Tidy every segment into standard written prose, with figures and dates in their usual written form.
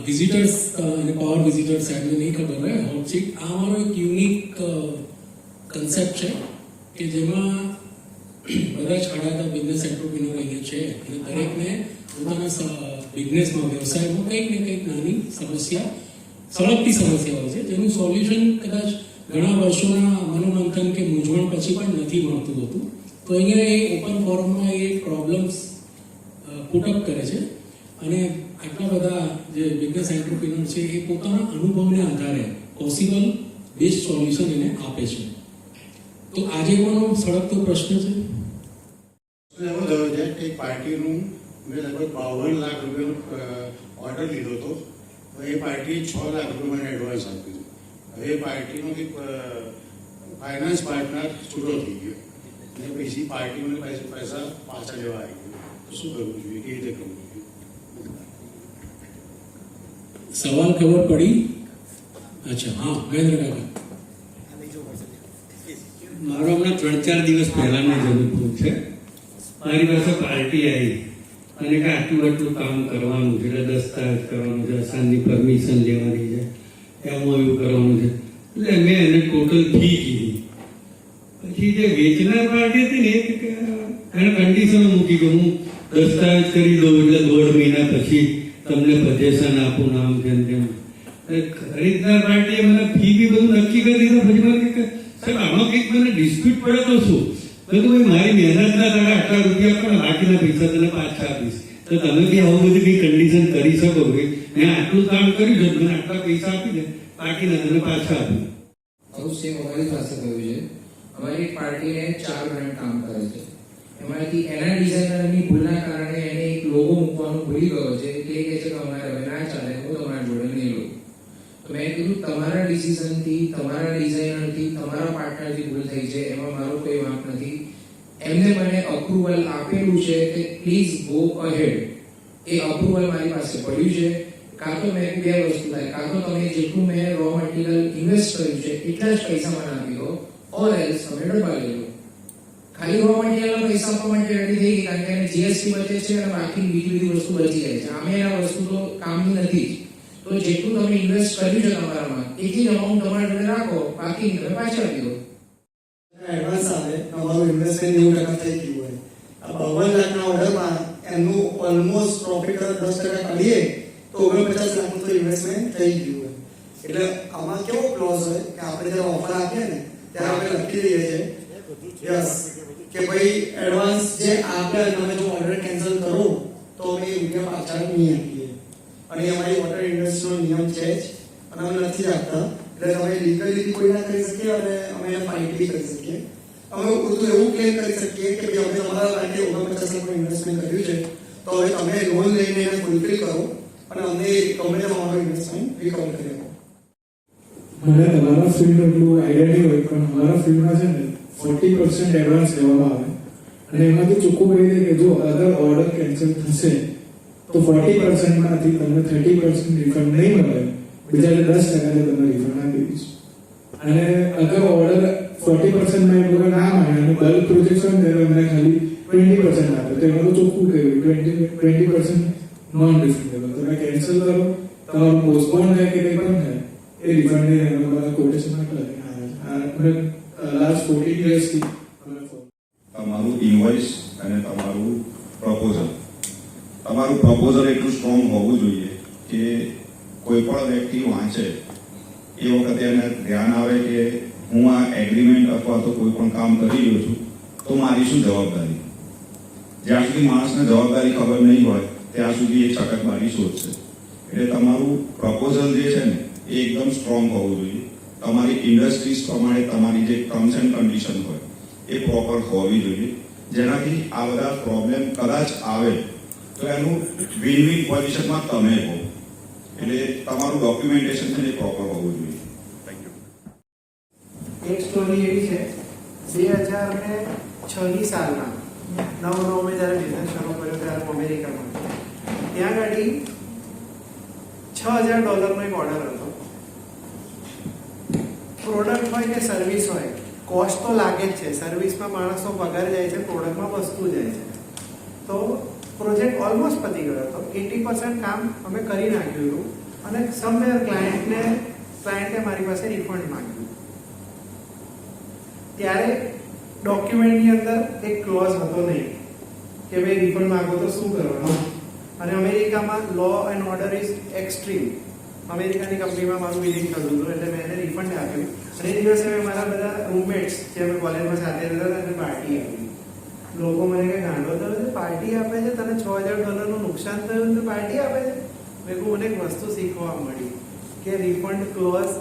Visitors અને power visitors એમને નહીં ખબર હોય હોટ સીટ આ અમારો એક યુનિક કન્સેપ્ટ છે કે જેમાં બધા જ ખડાતા બિઝનેસ એન્ટરપ્રિન્યોર અહીંયા છે અને દરેકને પોતાના બિઝનેસમાં વ્યવસાયમાં કંઈક ને કંઈક નાની સમસ્યા સળગતી સમસ્યા હોય છે જેનું સોલ્યુશન કદાચ ઘણા વર્ષોના મનોમંથન કે મૂંઝવણ પછી પણ નથી મળતું હોતું. તો અહીંયા એ ઓપન ફોરમમાં એ પ્રોબ્લેમ્સ પુટઅપ કરે છે અને આટલા બધા જે બિઝનેસ એન્ટરપ્રિન્યોર છે એ પોતાના અનુભવને આધારે પોસિબલ બેસ્ટ સોલ્યુશન એને આપે છે. તો આજે પણ સળગતો પ્રશ્ન છે. એવો થયો છે કે પાર્ટીનું મેં લગભગ 52 લાખ રૂપિયાનો ઓર્ડર લીધો હતો. એ પાર્ટીએ 6 લાખ રૂપિયા મને એડવાન્સ આપ્યું હતું. હવે પાર્ટીનો એક ફાઇનાન્સ પાર્ટનર છૂટો થઈ ગયો અને પછી પાર્ટી મને પૈસા પાછા લેવા આવી ગયો. તો શું કરવું જોઈએ, કેવી રીતે કરવું જોઈએ? સવાલ ખબર પડી? અચ્છા, હા મહેન્દ્ર કાકા. મારો હમણાં 3-4 દિવસ પહેલાનો જ અનુભવ છે. મારી પાસે પાર્ટી આવી અને કે આટલું કામ કરવાનું છે, એટલે દસ્તાવેજ કરવાનું છે, અસાનની પરમિશન લેવાની છે, એમઓયુ કરવાનું છે. એટલે મેં એને ટોટલ ફી કીધી. પછી જે વેચનાર પાર્ટી હતી ને એને કન્ડિશનો મૂકી કે હું દસ્તાવેજ કરી દઉં એટલે 1.5 મહિના પછી તમને પજેશન આપું નામ તેમ તેમ. ખરીદનાર પાર્ટીએ મને ફી બી બધું નક્કી કરી દીધું. પછી મને કે સાહેબ આમાં કંઈક મને ડિસ્પ્યુટ પડે તો શું? મેં તો ભાઈ મારી મહેનતના તારે આટલા રૂપિયા પણ બાકીના પૈસા તને પાછા આપીશ. તો તમે બી આવું બધી કંઈ કન્ડિશન કરી શકો કે મેં આટલું કામ કર્યું છે, મને આટલા પૈસા આપીને બાકીના તને પાછા આપી. આવું સેમ અમારી પાસે થયું છે. અમારી પાર્ટીને 4 બ્રાન્ડ કામ કરે છે. એમાંથી એના ડિઝાઇનરની ભૂલના કારણે એને એક લોગો મૂકવાનું ભૂલી ગયો છે. એટલે કહે છે કે અમારે હવે ના ચાલે, હું તમારા જોડે નહીં લઉં. તો મેં કીધું તમારા ડિસિઝનથી, તમારા ડિઝાઇનરથી, તમારા પાર્ટનરથી ભૂલ થઈ છે, એમાં મારો કોઈ વાંક નથી. એમને મને અપ્રુવલ આપેલું છે કે please go ahead. A approval મારી પાસે પડ્યું છે. કાં તો મેં 2 વસ્તુ થાય, કાં તો તમે જેટલું મેં રો મટીરિયલ ઇન્વેસ્ટ કર્યું છે એટલા જ પૈસા મને આપી દો, ઓર એલ્સ તમે ડબ્બા લઈ લો. ખાલી રો મટીરિયલના પૈસા આપવા માટે રેડી થઈ ગઈ કારણ કે એને જીએસટી બચે છે અને બાકી બીજી બધી વસ્તુ બચી જાય છે. આમે આ વસ્તુ તો કામની નથી. તો જેટલું તમે ઇન્વેસ્ટ કર્યું છે તમારામાં એટલી અમાઉન્ટ તમારા જોડે રાખો, બાકી તમે પાછા આપી દો. એડવાન્સ આવે તમારું ઇન્વેસ્ટમેન્ટ 90% થઈ ગયું હોય. આ 52 લાખના ઓર્ડરમાં એનું ઓલમોસ્ટ પ્રોફિટ 10% કાઢીએ તો 49 લાખનું તો ઇન્વેસ્ટમેન્ટ થઈ ગયું હોય. એટલે આમાં કેવો ક્લોઝ હોય કે આપણે જ્યારે ઓફર આપીએ ને ત્યારે આપણે લખી દઈએ છીએ યસ કે ભાઈ એડવાન્સ જે આપ્યા તમે જો ઓર્ડર કેન્સલ કરો તો અમે રૂપિયા પાછા નહીં આપીએ. અને અમારી વોટર ઇન્ડસ્ટ્રીનો નિયમ છે જ અને અમે નથી રાખતા. એટલે તમે લીગલી કોઈ ના કરી શકીએ અને અમે ફાઇટ બી કરી શકીએ. અમે બધું એવું ક્લેમ કરી શકીએ કે ભાઈ અમે તમારા માટે 49 લાખનું ઇન્વેસ્ટમેન્ટ કર્યું છે તો હવે તમે લોન લઈને એને ફૂલફિલ કરો અને અમને ગમે તેમ અમારું ઇન્વેસ્ટમેન્ટ રિકવર કરી આપો. મને તમારા ફિલ્ડ એટલું આઈડિયા નહીં હોય પણ અમારા ફિલ્ડમાં છે ને 40% એડવાન્સ લેવામાં આવે અને એમાંથી ચોખ્ખું કહી દે કે જો અગર ઓર્ડર કેન્સલ થશે તો 40% માંથી તમને 30% રિફંડ નહીં મળે, બીજા 10% તમને રિફંડ આપી દઈશું. અને અગર ઓર્ડર 40% માં એ લોકો ના માને અને બલ્ક પ્રોજેક્ટ હોય ને અમને ખાલી 20% આપે તો એમાં તો ચોખ્ખું કહ્યું 20% નોન રિફંડેબલ. તમે કેન્સલ કરો, તમારું પોસ્ટપોન થાય કે કંઈ પણ થાય એ રિફંડ નહીં થાય. અમારા કોટેશન આપણે લાસ્ટ 14 yearsથી તમારું ઇન્વોઇસ અને તમારું પ્રપોઝલ એટલું સ્ટ્રોંગ હોવું જોઈએ કે કોઈ પણ વ્યક્તિ વાંચે એ વખતે એને ધ્યાન આવે કે હું આ એગ્રીમેન્ટ અથવા તો કોઈ પણ કામ કરી રહ્યો છું તો મારી શું જવાબદારી. જ્યાં સુધી માણસને જવાબદારી ખબર નહીં હોય ત્યાં સુધી એ છટકબારી શોધશે. એટલે તમારું પ્રપોઝલ જે છે ને એ એકદમ સ્ટ્રોંગ હોવું જોઈએ. તમારી ઇન્ડસ્ટ્રીઝ પ્રમાણે તમારી જે ટર્મ્સ એન્ડ કન્ડિશન હોય એ પ્રોપર હોવી જોઈએ, જેનાથી આ બધા પ્રોબ્લેમ કદાચ આવે તો એનું વિન વિન પોઝિશનમાં તમે હો. એટલે તમારું ડોક્યુમેન્ટેશન છે એ પ્રોપર હોવું જોઈએ. Thank you. એક સ્ટોરી એવી છે 2006ની સાલમાં નવ મેં જ્યારે બિઝનેસ શરૂ કર્યો ત્યારે અમેરિકામાં ત્યાં આગળ $6,000નો એક ઓર્ડર હતો. પ્રોડક્ટ હોય કે સર્વિસ હોય, કોસ્ટ તો લાગે જ છે. સર્વિસમાં માણસનો પગાર જાય છે, પ્રોડક્ટમાં વસ્તુ જાય છે. તો પ્રોજેક્ટ ઓલમોસ્ટ પતી ગયો હતો, 80% કામ અમે કરી નાખ્યું હતું અને સમવેર ક્લાયન્ટે મારી પાસે રિફંડ માંગ્યું. ત્યારે ડોક્યુમેન્ટની અંદર એક ક્લોઝ હતો નહીં કે ભાઈ રિફંડ માંગો તો શું કરવાનું. અને અમેરિકામાં law and order is extreme. અમેરિકાની કંપનીમાં મારું બિલિંગ થતું હતું એટલે મેં એને રિફંડ આપ્યું. અને એ દિવસે મેં મારા બધા રૂમમેટ્સ જે અમે કોલેજમાં સાથે રહેતા હતા એને પાર્ટી આપી. લોકો મને કે ગાંડો થયો છે, પાર્ટી આપે છે, તને $6,000 નુકસાન થયું તો પાર્ટી આપે છે. મેં કહું મને એક વસ્તુ શીખવા મળી કે રિફંડ ક્લોઝ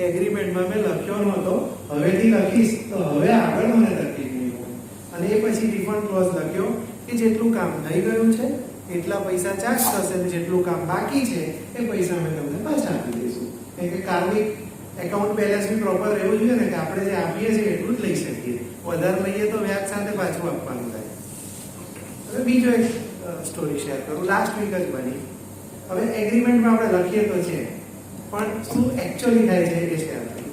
એગ્રીમેન્ટમાં મેં લખ્યો નહોતો, હવેથી લખીશ તો હવે આગળ મને તકલીફ નહીં હોય. અને એ પછી રિફંડ ક્લોઝ લખ્યો કે જેટલું કામ થઈ ગયું છે એટલા પૈસા ચાર્જ થશે અને જેટલું કામ બાકી છે એ પૈસા અમે તમને પાછા આપી દઈશું. કેમ કે કાર્મિક એકાઉન્ટ બેલેન્સ બી પ્રોપર રહેવું જોઈએ ને કે આપણે જે આપીએ છીએ એટલું જ લઈ શકીએ, વધારે લઈએ તો વ્યાજ સાથે પાછું આપવાનું થાય. હવે બીજો એક સ્ટોરી શેર કરું, લાસ્ટ વીક જ બની. હવે એગ્રીમેન્ટમાં આપણે લખીએ તો છે પણ શું એકચ્યુઅલી થાય છે એ શેર કર્યું.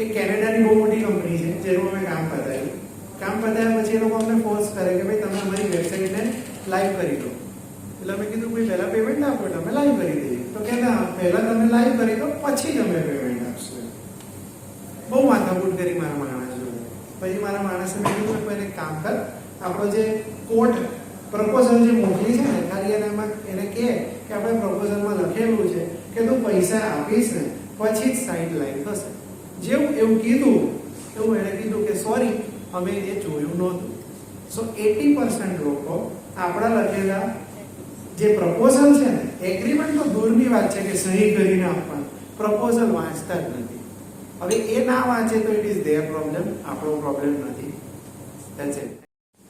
એક કેનેડાની બહુ મોટી કંપની છે જેનું અમે કામ પતાવ્યું. કામ પતાવ્યા પછી એ લોકો અમને ફોર્સ કરે કે ભાઈ તમે અમારી વેબસાઇટને લાઈવ કરી દો. એટલે અમે કીધું ભાઈ પહેલા પેમેન્ટ ના આપો એટલે અમે લાઈવ કરી દઈએ. તો કે ના, પહેલા તમે લાઈવ કરી દો પછી તમે પેમેન્ટ આપશો. બહુ માથાકૂટ કરી મારા માણસ જોડે. પછી મારા માણસે કીધું કે એક કામ કર, આપણો જે કોર્ટ પ્રપોઝલ જે મોકલી છે ને ખાલી એને કહે કે આપણે પ્રપોઝલમાં લખેલું છે કે તું પૈસા આપીશ ને પછી જ સાઇડ લાઈન થશે. જેવું એવું કીધું એવું એણે કીધું કે સોરી અમે એ જોયું નહોતું. સો 80% લોકો આપણા લખેલા જે પ્રપોઝલ છે ને, એગ્રીમેન્ટ તો દૂરની વાત છે કે સહી કરીને આપવાનું, પ્રપોઝલ વાંચતા જ નથી. હવે એ ના વાંચે તો ઇટ ઇઝ ધેર પ્રોબ્લેમ, આપણો પ્રોબ્લેમ નથી. That's it.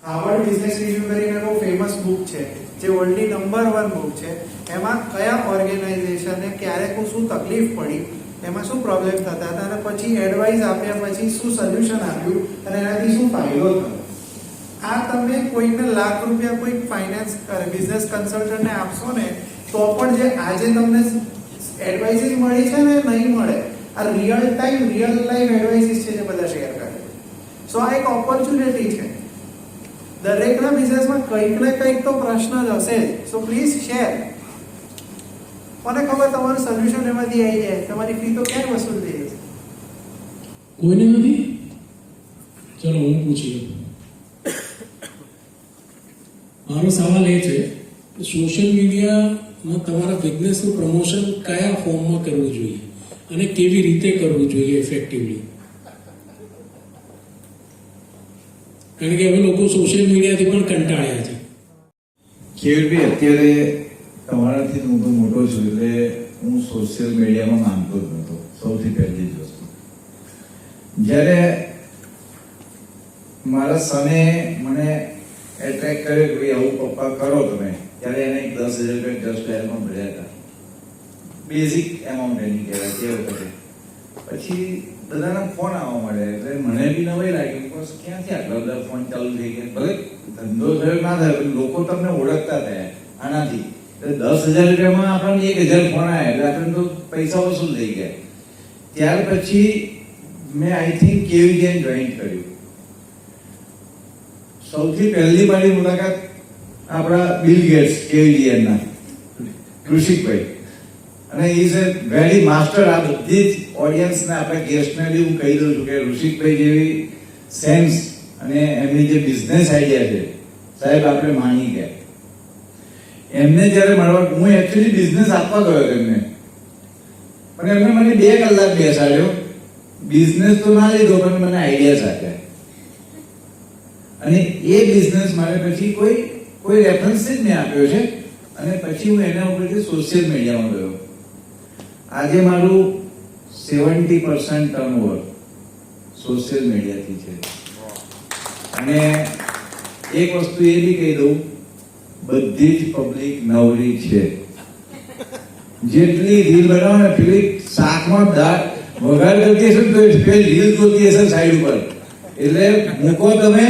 Harvard business review કરીને બહુ ફેમસ બુક છે જે વર્લ્ડની નંબર 1 બુક છે. એમાં કયા ઓર્ગેનાઇઝેશનને ક્યારે શું તકલીફ પડી, એમાં શું પ્રોબ્લેમ થતા હતા અને પછી એડવાઇસ આપ્યા પછી શું સોલ્યુશન આપ્યું અને એનાથી શું ફાયદો થયો. આ તમે કોઈને લાખ રૂપિયા કોઈ ફાઇનાન્સ બિઝનેસ કન્સલ્ટન્ટને આપશો ને તો પણ જે આજે તમને એડવાઇસીસ મળી છે ને નહીં મળે. આ રિયલ ટાઈમ રિયલ લાઈફ એડવાઇસીસ છે જે બધા શેર કરે છે. સો આ એક ઓપોર્ચ્યુનિટી છે. દરેકના બિઝનેસમાં કંઈક ને કંઈક તો પ્રશ્ન જ હશે જ. So please share. મને ખબર તમારું સોલ્યુશન એમાંથી આવી જાય, તમારી ફી તો ક્યારે વસૂલ થઈ જશે. કોઈને નથી. ચલો હું પૂછી લઉં. મારો સવાલ એ છે કે સોશિયલ મીડિયામાં તમારા બિઝનેસનું પ્રમોશન કયા ફોર્મમાં કરવું જોઈએ અને કેવી રીતે કરવું જોઈએ ઇફેક્ટિવલી? કારણ કે હવે લોકો સોશિયલ મીડિયાથી પણ કંટાળ્યા છે. કેવી અત્યારે તમારાથી હું તો મોટો છું એટલે હું સોશિયલ મીડિયામાં માનતો જ નહોતો. સૌથી પહેલી જ વસ્તુ, જ્યારે મારા સને મને એટ્રેક્ટ કર્યો કે આવું પપ્પા કરો તમે, ત્યારે એને 10,000 રૂપિયા જસ્ટ ડાયલમાં ભર્યા હતા. બેઝિક એમાઉન્ટ એની કહેવાય તે વખતે. પછી બધાના ફોન આવવા માંડ્યા એટલે મને બી નવાઈ લાગી કે ક્યાંથી આટલા બધા ફોન ચાલુ થઈ ગયા. ભલે ધંધો થયો ના થયો પણ લોકો તમને ઓળખતા થયા આનાથી. એટલે 10,000 રૂપિયામાં આપણને 1,000 ફોન આવ્યા એટલે આપણે તો પૈસા વસૂલ થઈ ગયા. ત્યાર પછી મેં આઈ થિંક કેવીજેન જોઈન કર્યું. સૌથી પહેલી મારી મુલાકાત આપણા બિલ ગેટ્સ કેવીજેનના કૃષિકભાઈ, અને ઇઝ એ વેરી માસ્ટર. આ બધી જ ઓડિયન્સને આપણે ગેસ્ટને બી હું કહી દઉં છું કે ઋષિકભાઈ જેવી સેન્સ અને એમની જે બિઝનેસ આઈડિયા છે સાહેબ આપણે માની ગયા. એમને જ્યારે મળવા, હું એકચ્યુઅલી બિઝનેસ આપવા ગયો એમને, પણ એમને મને 2 કલાક બેસાડ્યો. બિઝનેસ તો ના લીધો પણ મને આઈડિયાઝ આપ્યા. અને એ બિઝનેસ મારે પછી કોઈ રેફરન્સ જ મેં આપ્યો છે. અને પછી હું એના ઉપરથી સોશિયલ મીડિયામાં ગયો. આજે મારું 70% ટર્નઓવર સોશિયલ મીડિયાથી છે. અને એક વસ્તુ એ બી કહી દઉં, બધી જ પબ્લિક નવરી છે. જેટલી રીલ બનાવો ને પેલી શાકમાં દાળ વઘાર કરતી હશે તો રીલ જોતી હશે સાઈડ ઉપર. એટલે મૂકો તમે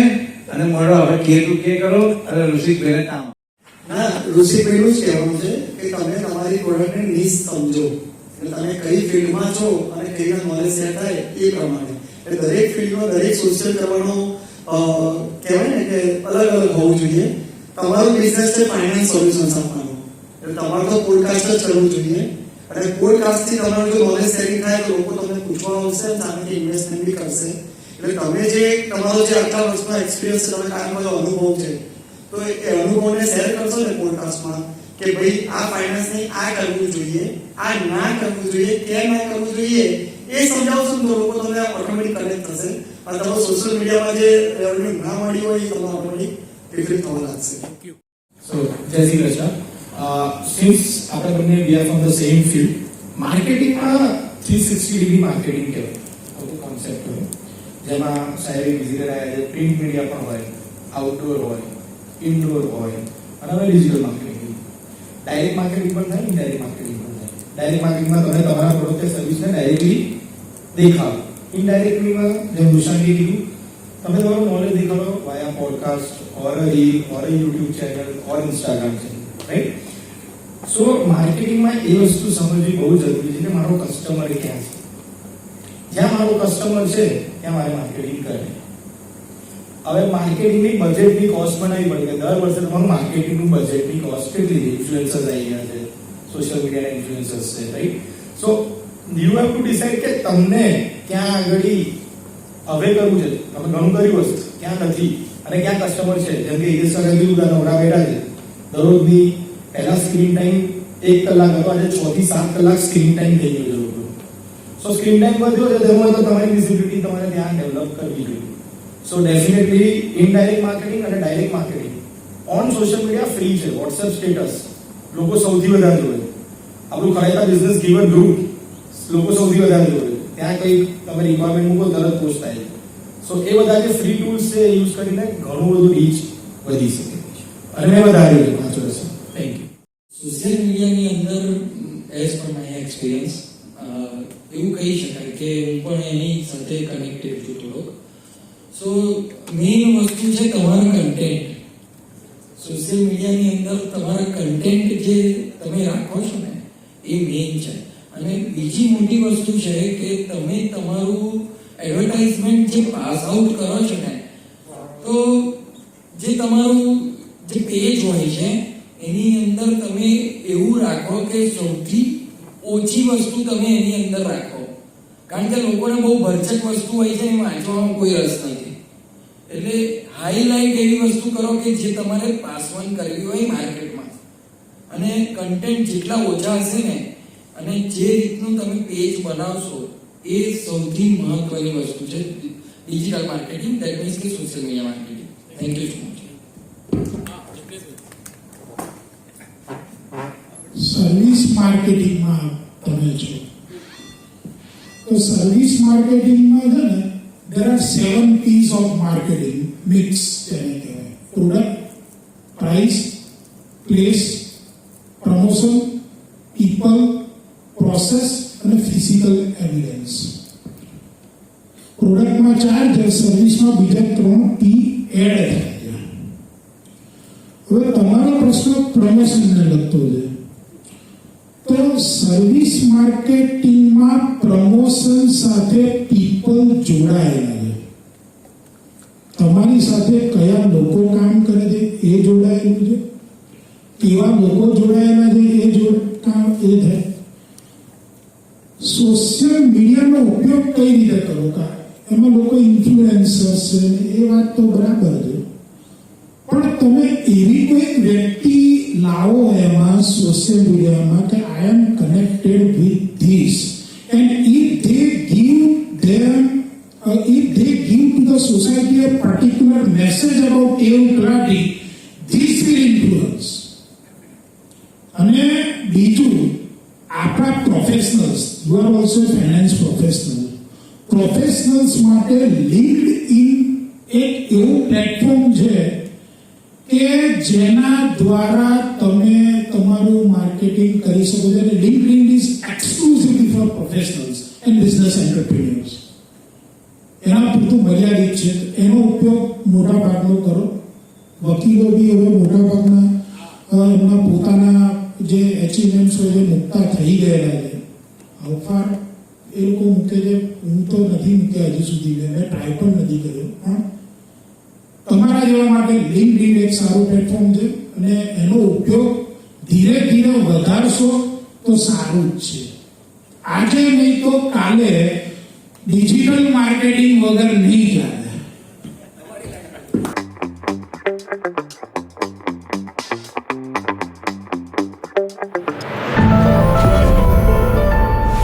અને મળો. હવે કે તું કે કરો અને ઋષિકભાઈને કામ. ના, ઋષિભાઈનું જ કહેવાનું છે કે તમે તમારી પ્રોડક્ટને નીશ સમજો. એટલે તમે કઈ ફિલ્ડમાં છો અને કઈ નોલેજ શેર થાય એ પ્રમાણે. એટલે દરેક ફિલ્ડમાં દરેક સોશિયલ કરવાનો કહેવાય ને કે અલગ અલગ હોવું જોઈએ. તમારું બિઝનેસ છે ફાઇનાન્સ સોલ્યુશન્સ આપવાનું, એટલે તમારે તો પોડકાસ્ટ જ કરવું જોઈએ. અને પોડકાસ્ટથી તમારું જો નોલેજ શેરિંગ થાય તો લોકો તમને પૂછવા આવશે, સામેથી ઇન્વેસ્ટમેન્ટ બી કરશે. એટલે તમે જે તમારો જે આટલા વર્ષનો એક્સપિરિયન્સ છે, તમે કાયમ બધો અનુભવ છે, તો એ અનુભવને શેર કરશો ને પોડકાસ્ટમાં કે ભાઈ આ ફાઇનાન્સને આ કરવું જોઈએ, આ ના કરવું જોઈએ, કેમ ના કરવું જોઈએ, એ સમજાવશો તો લોકો તમને ઓટોમેટિક કનેક્ટ થશે. અને તમારું સોશિયલ મીડિયામાં જે રેવન્યુ ના મળી હોય એ તમને ઓટોમેટિક રિફ્લેક્ટ થવા લાગશે. So, જય શ્રી કૃષ્ણ. સિન્સ આપણે બંને we are from the same field, માર્કેટિંગમાં 360 ડિગ્રી માર્કેટિંગ કહેવાય આવું કોન્સેપ્ટ હોય, જેમાં સાહેબ વિઝિટર આવ્યા છે, પ્રિન્ટ મીડિયા પણ હોય, આઉટડોર હોય, ઇન્ડોર હોય, અને હવે ડિજિટલ માર્કેટિંગ. ડાયરેક્ટ માર્કેટિંગ પણ થાય, ઇનડાયરેક્ટ માર્કેટિંગ પણ થાય. ડાયરેક્ટ માર્કેટિંગમાં તમે તમારા પ્રોડક્ટ કે સર્વિસને ડાયરેક્ટલી દેખાડો. ઇનડાયરેક્ટલીમાં જેમ દુશાંગે કીધું, તમે તમારું નોલેજ દેખાડો વાયા પોડકાસ્ટ ઓર રીલ ઓર યુટ્યુબ ચેનલ ઓર ઇન્સ્ટાગ્રામ ચેનલ, રાઈટ? સો માર્કેટિંગમાં એ વસ્તુ સમજવી બહુ જરૂરી છે કે મારો કસ્ટમર ક્યાં છે. જ્યાં મારો કસ્ટમર છે ત્યાં મારે માર્કેટિંગ કરવી. હવે માર્કેટિંગની બજેટની કોસ્ટ બનાવવી પડે કે દર વર્ષે તમારું માર્કેટિંગનું બજેટની કોસ્ટ કેટલી છે. ઇન્ફ્લુએન્સર્સ આવી ગયા છે, સોશિયલ મીડિયાના ઇન્ફ્લુએન્સર્સ છે, right? So you have to decide કે તમને ક્યાં આગળ હવે કરવું છે. તમે ઘણું કર્યું હશે, ક્યાં નથી અને ક્યાં કસ્ટમર છે. જેમ કે ઇન્સ્ટાગ્રામ કીધું નવરા બેઠા છે, દરરોજની પહેલા સ્ક્રીન ટાઈમ 1 કલાક હતો, આજે 6 થી 7 કલાક સ્ક્રીન ટાઈમ થઈ ગયો છે લોકો. સો સ્ક્રીન ટાઈમ વધ્યો છે, તેમાં તો તમારી વિઝિબિલિટી તમારે ત્યાં ડેવલપ કરવી જોઈએ. સો ડેફિનેટલી ઇનડાયરેક્ટ માર્કેટિંગ અને direct marketing on social media free છે. વોટ્સએપ સ્ટેટસ લોકો સૌથી વધારે જોવે. આપણું ખરેખર બિઝનેસ ગીવર ગ્રુપ લોકો સૌથી વધારે જોવે. ત્યાં કંઈક તમે રિક્વાયરમેન્ટ મૂકો તરત પોસ્ટ થાય. સો એ બધા જે ફ્રી ટૂલ્સ છે એ યુઝ કરીને ઘણું બધું રીચ વધી શકે છે. અને મેં વધારે 5 વર્ષ. Thank you. સોશિયલ મીડિયાની અંદર એઝ પર માય એક્સપિરિયન્સ એવું કહી શકાય કે હું પણ એની સાથે કનેક્ટેડ છું થોડોક. સો મેઇન વસ્તુ છે તમારું કન્ટેન્ટ. સોશિયલ મીડિયાની અંદર તમારા કન્ટેન્ટ જે તમે રાખો છો ને એ મેઇન છે. અને બીજી મોટી વસ્તુ છે કે તમે તમારું એડવર્ટાઇઝમેન્ટ જે પાસ આઉટ કરો છો ને, તો જે તમારું જે પેજ હોય છે એની અંદર તમે એવું રાખો કે સૌથી ઓછી વસ્તુ તમે એની અંદર રાખો. કારણ કે લોકોને બહુ ભરચક વસ્તુ હોય છે, એ વાંચવામાં કોઈ રસ નથી. એટલે હાઈલાઇટ એવી વસ્તુ કરો કે જે તમારે પાસ ઓન કરવી હોય માર્કેટમાં. અને કન્ટેન્ટ જેટલા ઓછા હશે ને અને જે રીતનું તમે પેજ બનાવશો એ સૌથી મહત્વની વસ્તુ છે ડિજિટલ માર્કેટિંગ, દેટ મીન્સ કે social media marketing. Thank you so much. Service માર્કેટિંગમાં તમે છો તો સર્વિસ માર્કેટિંગમાં છે ને there are 7 P's of marketing mix જેને કહેવાય. Product, price, place, promotion, people, process અને ફિઝિકલ એવિડન્સ. પ્રોડક્ટમાં 4 છે, સર્વિસમાં બીજા 3 P એડ થાય છે. હવે તમારો પ્રશ્ન પ્રમોશનને લગતો છે. તો સર્વિસ માર્કેટિંગમાં પ્રમોશન સાથે પીપલ જોડાયેલા છે. તમારી સાથે કયા લોકો કામ કરે છે એ જોડાયેલું છે, કેવા લોકો જોડાયેલા છે એ કામ એ થાય. સોશિયલ મીડિયાનો ઉપયોગ કઈ રીતે કરો, એમાં લોકો ઇન્ફ્લુએન્સર્સ છે એ વાત તો બરાબર છે, પણ તમે એવી કોઈ વ્યક્તિ લાવો એમાં સોશિયલ મીડિયામાં કે I am connected with this and if they give to the society a particular message about Kev Talati, this will influence. અને બીજું, આપણા professionals, you are also finance professionals માટે LinkedIn એક એવું પ્લેટફોર્મ છે કે જેના દ્વારા તમે તમારું માર્કેટિંગ કરી શકો છો. અને LinkedIn is exclusively for professionals and business entrepreneurs. એના પૂરતું મર્યાદિત છે. એનો ઉપયોગ મોટા ભાગનો કરો. વકીલો બી હવે મોટા ભાગના એમના પોતાના જે એચિવમેન્ટ્સ હોય જે મુક્તા થઈ ગયેલા છે. અવફાર એ લોકો મૂકે છે. હું તો નથી મૂક્યા હજી સુધી, મેં ટ્રાય પણ નથી કર્યો. પણ તમારા જેવા માટે લિંક્ડઇન એક સારું પ્લેટફોર્મ છે અને એનો ઉપયોગ ધીરે ધીરે વધારશો તો સારું જ છે. આજે નહીં તો કાલે ડિજિટલ માર્કેટિંગ વગર નહીં ચાલે.